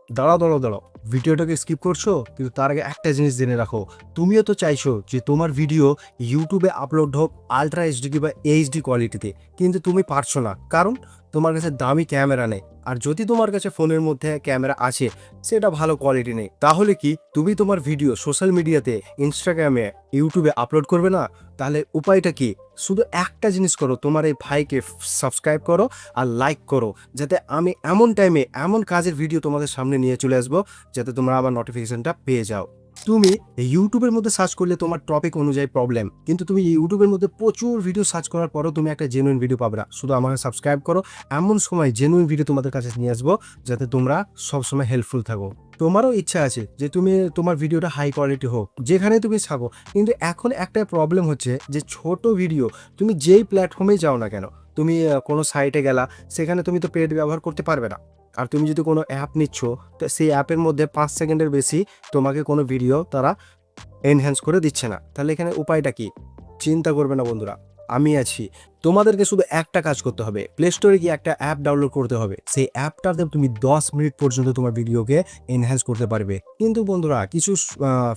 দাঁড়াও দাঁড়াও দাঁড়াও, ভিডিওটাকে স্কিপ করছো, কিন্তু তার আগে একটা জিনিস জেনে রাখো। তুমিও তো চাইছো যে তোমার ভিডিও ইউটিউবে আপলোড হোক আলট্রা এইচডি বা এইচডি কোয়ালিটিতে, কিন্তু তুমি পারছো না, কারণ তোমার কাছে দামি ক্যামেরা নেই। আর যদি তোমার কাছে ফোনের মধ্যে ক্যামেরা আছে, সেটা ভালো কোয়ালিটি নেই, তাহলে কি তুমি তোমার ভিডিও সোশ্যাল মিডিয়াতে, ইনস্টাগ্রামে, ইউটিউবে আপলোড করবে না? তাহলে উপায়টা কি? শুধু একটা জিনিস করো, তোমার এই ভাইকে সাবস্ক্রাইব করো আর লাইক করো, যাতে আমি এমন টাইমে এমন কাজের ভিডিও তোমাদের সামনে নিয়ে চলে আসবো, যাতে তোমরা আবার নোটিফিকেশনটা পেয়ে যাও। তুমি ইউটিউবের মধ্যে সার্চ করলে তোমার টপিক অনুযায়ী প্রবলেম, কিন্তু তুমি ইউটিউবের মধ্যে প্রচুর ভিডিও সার্চ করার পরও তুমি একটা জেনুইন ভিডিও পাবে না। শুধু আমাকে সাবস্ক্রাইব করো, এমন সময় জেনুইন ভিডিও তোমাদের কাছে নিয়ে আসবো, যাতে তোমরা সবসময় হেল্পফুল থাকো। তোমারও ইচ্ছা আছে যে তুমি তোমার ভিডিওটা হাই কোয়ালিটি হোক, যেখানে তুমি থাকো, কিন্তু এখন একটা প্রবলেম হচ্ছে যে ছোট ভিডিও, তুমি যেই প্ল্যাটফর্মে যাও না কেন, তুমি কোনো সাইটে গেলা, সেখানে তুমি তো পেড ব্যবহার করতে পারবে না। আর তুমি যদি কোনো অ্যাপ নিচ্ছ, তো সেই অ্যাপের মধ্যে 5 সেকেন্ডের বেশি তোমাকে কোনো ভিডিও তারা এনহ্যান্স করে দিচ্ছে না। তাহলে এখানে উপায়টা কি? চিন্তা করবে না বন্ধুরা, আমি আছি। তোমাদেরকে শুধু একটা কাজ করতে হবে, প্লে স্টোরে গিয়ে একটা অ্যাপ ডাউনলোড করতে হবে। সেই অ্যাপটাতে তুমি 10 মিনিট পর্যন্ত তোমার ভিডিওকে এনহ্যান্স করতে পারবে। কিন্তু বন্ধুরা, কিছু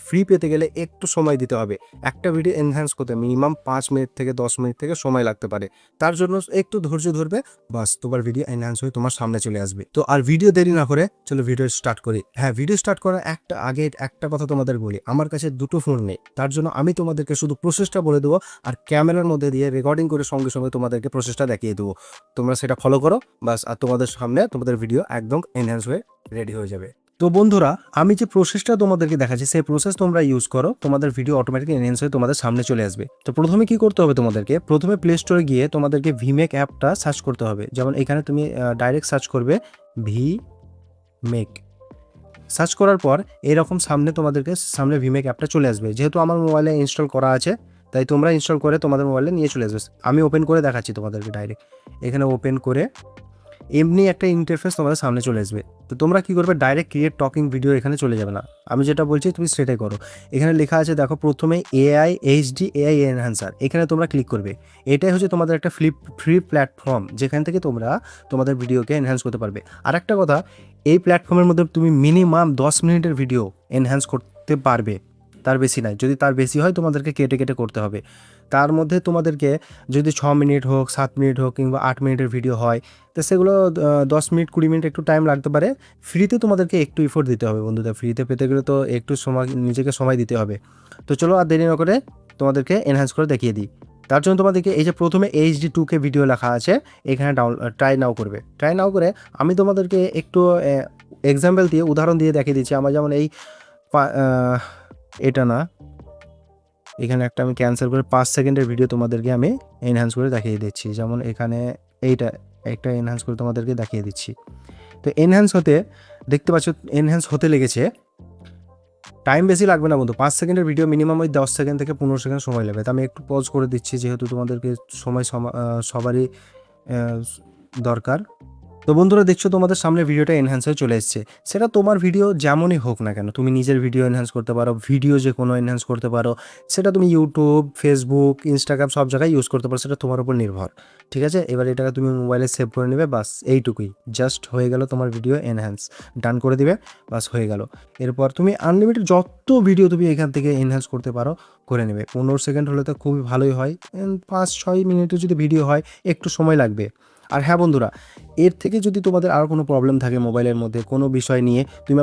ফ্রি পেতে গেলে একটু সময় দিতে হবে। একটা ভিডিও এনহ্যান্স করতে মিনিমাম 5 মিনিট থেকে 10 মিনিট থেকে সময় লাগতে পারে। তার জন্য একটু ধৈর্য ধরবে, বাস তোমার ভিডিও এনহ্যান্স হয়ে তোমার সামনে চলে আসবে। তো আর ভিডিও দেরি না করে চলো ভিডিও স্টার্ট করি। হ্যাঁ, ভিডিও স্টার্ট করার আগে একটা কথা তোমাদের বলি, আমার কাছে দুটো ফোন নেই, তার জন্য আমি তোমাদেরকে শুধু প্রসেসটা বলে দেবো, আর ক্যামেরার মধ্যে দিয়ে রেকর্ডিং করে সঙ্গে সঙ্গে তোমাদেরকে প্রসেসটা দেখিয়ে দেবো। তোমরা সেটা ফলো করো, বাস, আর তোমাদের সামনে তোমাদের ভিডিও একদম এনহ্যান্স হয়ে রেডি হয়ে যাবে। তো বন্ধুরা, আমি যে প্রসেসটা তোমাদেরকে দেখাচ্ছি, সেই প্রসেস তোমরা ইউজ করো, তোমাদের ভিডিও অটোমেটিক এনহ্যান্স হয়ে তোমাদের সামনে চলে আসবে। তো প্রথমে কি করতে হবে তোমাদেরকে? প্রথমে প্লে স্টোরে গিয়ে তোমাদেরকে ভিমেক অ্যাপটা সার্চ করতে হবে। যেমন এখানে তুমি ডাইরেক্ট সার্চ করবে ভিমেক। সার্চ করার পর এরকম তোমাদেরকে সামনে ভিমেক অ্যাপটা চলে আসবে। যেহেতু আমার মোবাইলে ইনস্টল করা আছে, তাই তোমরা ইনস্টল করে তোমাদের মোবাইলে নিয়ে চলে আসবে। আমি ওপেন করে দেখাচ্ছি তোমাদেরকে ডাইরেক্ট। এখানে ওপেন করে এমনি একটা ইন্টারফেস তোমাদের সামনে চলে আসবে। তো তোমরা কি করবে, ডাইরেক্ট ক্রিয়েট টকিং ভিডিও এখানে চলে যাবে না, আমি যেটা বলছি তুমি সেটাই করো। এখানে লেখা আছে দেখো, প্রথমে এআই এইচডি এআই এনহ্যান্সার, এখানে তোমরা ক্লিক করবে। এটাই হচ্ছে তোমাদের একটা ফ্রি প্ল্যাটফর্ম, যেখান থেকে তোমরা তোমাদের ভিডিওকে এনহ্যান্স করতে পারবে। আর একটা কথা, এই প্ল্যাটফর্মের মধ্যে তুমি মিনিমাম 10 মিনিটের ভিডিও এনহ্যান্স করতে পারবে, তার বেশি নাই। যদি তার বেশি হয় তোমাদেরকে কেটে কেটে করতে হবে। তার মধ্যে তোমাদেরকে যদি 6 মিনিট হোক, 7 মিনিট হোক, কিংবা 8 মিনিটের ভিডিও হয়, তো সেগুলো 10 মিনিট 20 মিনিট একটু টাইম লাগতে পারে। ফ্রিতে তোমাদেরকে একটু এফোর্ট দিতে হবে বন্ধুরা, ফ্রিতে পেতে গেলে তো একটু সময়, নিজেকে সময় দিতে হবে। তো চলো আর দেরি না করে তোমাদেরকে এনহ্যান্স করে দেখিয়ে দিই। তার জন্য তোমাদেরকে এই যে প্রথমে HD2K ভিডিও লেখা আছে, এখানে ট্রাই নাও করবে। ট্রাই নাও করে আমি তোমাদেরকে একটু এক্সাম্পল দিয়ে, উদাহরণ দিয়ে দেখিয়ে দিচ্ছি। আমার যেমন এই এটা না, এখানে একটা আমি ক্যান্সেল করে 5 সেকেন্ডের ভিডিও তোমাদেরকে আমি এনহ্যান্স করে দেখিয়ে দিচ্ছি। যেমন এখানে এইটা একটা এনহ্যান্স করে তোমাদেরকে দেখিয়ে দিচ্ছি। তো এনহ্যান্স হতে, দেখতে পাচ্ছ এনহ্যান্স হতে লেগেছে, টাইম বেশি লাগবে না বন্ধু। 5 সেকেন্ডের ভিডিও মিনিমাম ওই 10 সেকেন্ড থেকে 15 সেকেন্ড সময় লাগবে। তো আমি একটু পজ করে দিচ্ছি, যেহেতু তোমাদেরকে সময় সবারই দরকার। তো বন্ধুরা, দেখছো তোমাদের সামনে ভিডিওটা এনহ্যান্স হয়ে চলে এসেছে। সেটা তোমার ভিডিও যেমনই হোক না কেন, তুমি নিজের ভিডিও এনহ্যান্স করতে পারো, ভিডিও যে কোনো এনহ্যান্স করতে পারো, সেটা তুমি ইউটিউব, ফেসবুক, ইনস্টাগ্রাম সব জায়গায় ইউজ করতে পারো, সেটা তোমার উপর নির্ভর। ঠিক আছে, এবার এটাকে তুমি মোবাইলে সেভ করে নেবে, বাস এইটুকুই, জাস্ট হয়ে গেল তোমার ভিডিও এনহ্যান্স। ডান করে দিবে, বাস হয়ে গেল। এরপর তুমি আনলিমিটেড যত ভিডিও তুমি এখান থেকে এনহ্যান্স করতে পারো করে নেবে। 15 সেকেন্ড হলে তো খুবই ভালোই হয়, 5-6 মিনিটের যদি ভিডিও হয় একটু সময় লাগবে। আর হ্যাঁ বন্ধুরা, এর থেকে যদি তোমাদের আর কোনো প্রবলেম থাকে মোবাইলের মধ্যে কোনো বিষয় নিয়ে, তুমি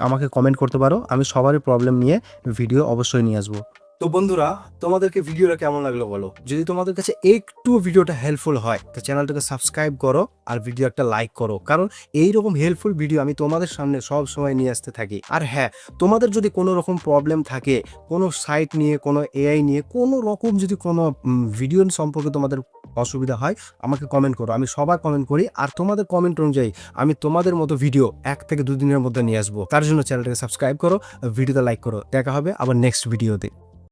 আমাকে কমেন্ট করতে পারো, আমি সবারই প্রবলেম নিয়ে ভিডিও অবশ্যই নিয়ে আসবো। তো বন্ধুরা, তোমাদেরকে ভিডিওটা কেমন লাগলো বলো। যদি তোমাদের কাছে একটু ভিডিওটা হেল্পফুল হয়, তো চ্যানেলটাকে সাবস্ক্রাইব করো আর ভিডিও একটা লাইক করো, কারণ এইরকম হেল্পফুল ভিডিও আমি তোমাদের সামনে সব সময় নিয়ে আসতে থাকি। আর হ্যাঁ, তোমাদের যদি কোনো রকম প্রবলেম থাকে, কোনো সাইট নিয়ে, কোনো এআই নিয়ে, কোনো রকম যদি কোনো ভিডিও সম্পর্কে তোমাদের অসুবিধা হয়, আমাকে কমেন্ট করো, আমি সবার কমেন্ট করি। আর তোমাদের কমেন্ট অনুযায়ী আমি তোমাদের মতো ভিডিও 1 থেকে 2 দিনের মধ্যে নিয়ে আসবো। তার জন্য চ্যানেলটাকে সাবস্ক্রাইব করো, ভিডিওতে লাইক করো। দেখা হবে আবার নেক্সট ভিডিওতে।